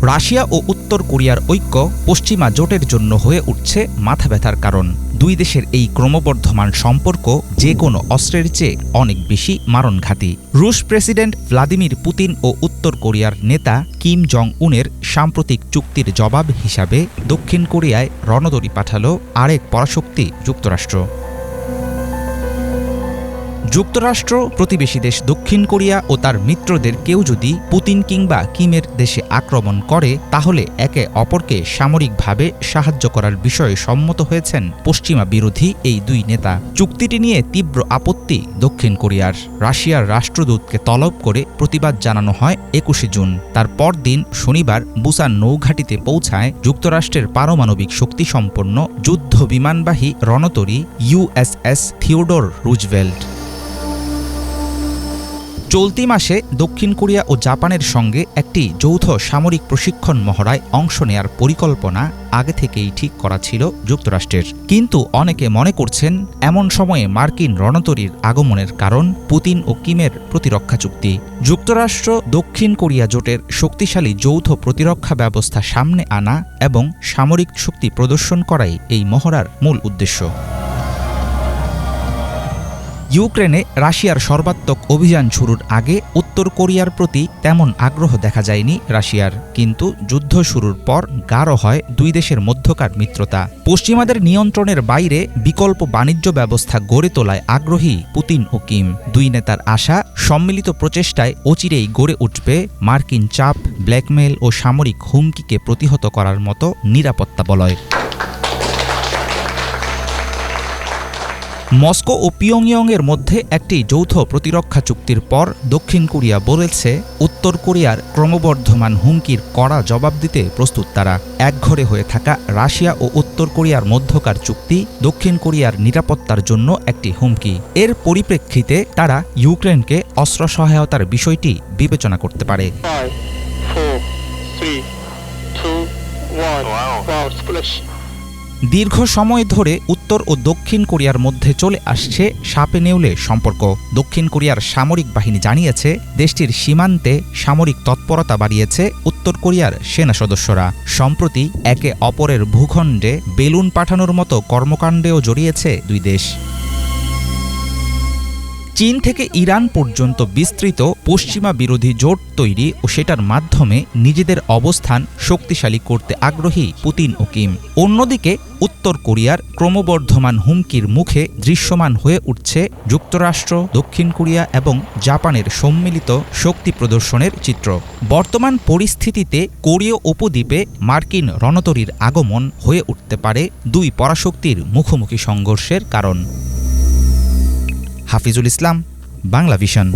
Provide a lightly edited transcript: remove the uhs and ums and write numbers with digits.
Russia ও উত্তর কোরিয়ার ঐক্য পশ্চিমা জোটের জন্য হয়ে উঠছে মাথাব্যথার কারণ। দুই দেশের এই ক্রমবর্ধমান সম্পর্ক যে কোনো অস্ত্রের চেয়ে অনেক বেশি মারণঘাতী। রুশ প্রেসিডেন্ট ভ্লাদিমির পুতিন ও উত্তর কোরিয়ার নেতা কিম জং উনের সাম্প্রতিক চুক্তির জবাব হিসাবে দক্ষিণ কোরিয়ায় রণতরী পাঠাল আরেক পরাশক্তি যুক্তরাষ্ট্র। যুক্তরাষ্ট্র প্রতিবেশী দেশ দক্ষিণ কোরিয়া ও তার মিত্রদের কেউ যদি পুতিন কিংবা কিমের দেশে আক্রমণ করে তাহলে একে অপরকে সামরিকভাবে সাহায্য করার বিষয়ে সম্মত হয়েছেন পশ্চিমা বিরোধী এই দুই নেতা। চুক্তিটি নিয়ে তীব্র আপত্তি দক্ষিণ কোরিয়ার। রাশিয়ার রাষ্ট্রদূতকে তলব করে প্রতিবাদ জানানো হয় ২১ জুন। তার পরদিন শনিবার বুসান নৌঘাঁটিতে পৌঁছায় যুক্তরাষ্ট্রের পারমাণবিক শক্তিসম্পন্ন যুদ্ধ বিমানবাহী রণতরী USS থিওডোর রুজভেল্ট। চলতি মাসে দক্ষিণ কোরিয়া ও জাপানের সঙ্গে একটি যৌথ সামরিক প্রশিক্ষণ মহড়ায় অংশ নেয়ার পরিকল্পনা আগে থেকেই ঠিক করা ছিল যুক্তরাষ্ট্রের। কিন্তু অনেকে মনে করছেন এমন সময়ে মার্কিন রণতরীর আগমনের কারণ পুতিন ও কিমের প্রতিরক্ষা চুক্তি। যুক্তরাষ্ট্র দক্ষিণ কোরিয়া জোটের শক্তিশালী যৌথ প্রতিরক্ষা ব্যবস্থা সামনে আনা এবং সামরিক শক্তি প্রদর্শন করাই এই মহড়ার মূল উদ্দেশ্য। ইউক্রেনে রাশিয়ার সর্বাত্মক অভিযান শুরুর আগে উত্তর কোরিয়ার প্রতি তেমন আগ্রহ দেখা যায়নি রাশিয়ার, কিন্তু যুদ্ধ শুরুর পর গাঢ় হয় দুই দেশের মধ্যকার মিত্রতা। পশ্চিমাদের নিয়ন্ত্রণের বাইরে বিকল্প বাণিজ্য ব্যবস্থা গড়ে তোলায় আগ্রহী পুতিন ও কিম। দুই নেতার আশা সম্মিলিত প্রচেষ্টায় অচিরেই গড়ে উঠবে মার্কিন চাপ, ব্ল্যাকমেল ও সামরিক হুমকিকে প্রতিহত করার মতো নিরাপত্তা বলয়। মস্কো ও পিয়ংইয়ংয়ের মধ্যে একটি যৌথ প্রতিরক্ষা চুক্তির পর দক্ষিণ কোরিয়া বলেছে উত্তর কোরিয়ার ক্রমবর্ধমান হুমকির কড়া জবাব দিতে প্রস্তুত তারা। একঘরে হয়ে থাকা রাশিয়া ও উত্তর কোরিয়ার মধ্যকার চুক্তি দক্ষিণ কোরিয়ার নিরাপত্তার জন্য একটি হুমকি। এর পরিপ্রেক্ষিতে তারা ইউক্রেনকে অস্ত্র সহায়তার বিষয়টি বিবেচনা করতে পারে। 5, 4, 3, 2, 1. দীর্ঘ সময় ধরে উত্তর ও দক্ষিণ কোরিয়ার মধ্যে চলে আসছে সাপে নেউলে সম্পর্ক। দক্ষিণ কোরিয়ার সামরিক বাহিনী জানিয়েছে দেশটির সীমান্তে সামরিক তৎপরতা বাড়িয়েছে উত্তর কোরিয়ার সেনা সদস্যরা। সম্প্রতি একে অপরের ভূখণ্ডে বেলুন পাঠানোর মতো কর্মকাণ্ডেও জড়িয়েছে দুই দেশ। চীন থেকে ইরান পর্যন্ত বিস্তৃত পশ্চিমা বিরোধী জোট তৈরি ও সেটার মাধ্যমে নিজেদের অবস্থান শক্তিশালী করতে আগ্রহী পুতিন ও কিম। অন্যদিকে উত্তর কোরিয়ার ক্রমবর্ধমান হুমকির মুখে দৃশ্যমান হয়ে উঠছে যুক্তরাষ্ট্র, দক্ষিণ কোরিয়া এবং জাপানের সম্মিলিত শক্তি প্রদর্শনের চিত্র। বর্তমান পরিস্থিতিতে কোরীয় উপদ্বীপে মার্কিন রণতরীর আগমন হয়ে উঠতে পারে দুই পরাশক্তির মুখোমুখি সংঘর্ষের কারণ। হাফিজুল ইসলাম, বাংলা ভিশন।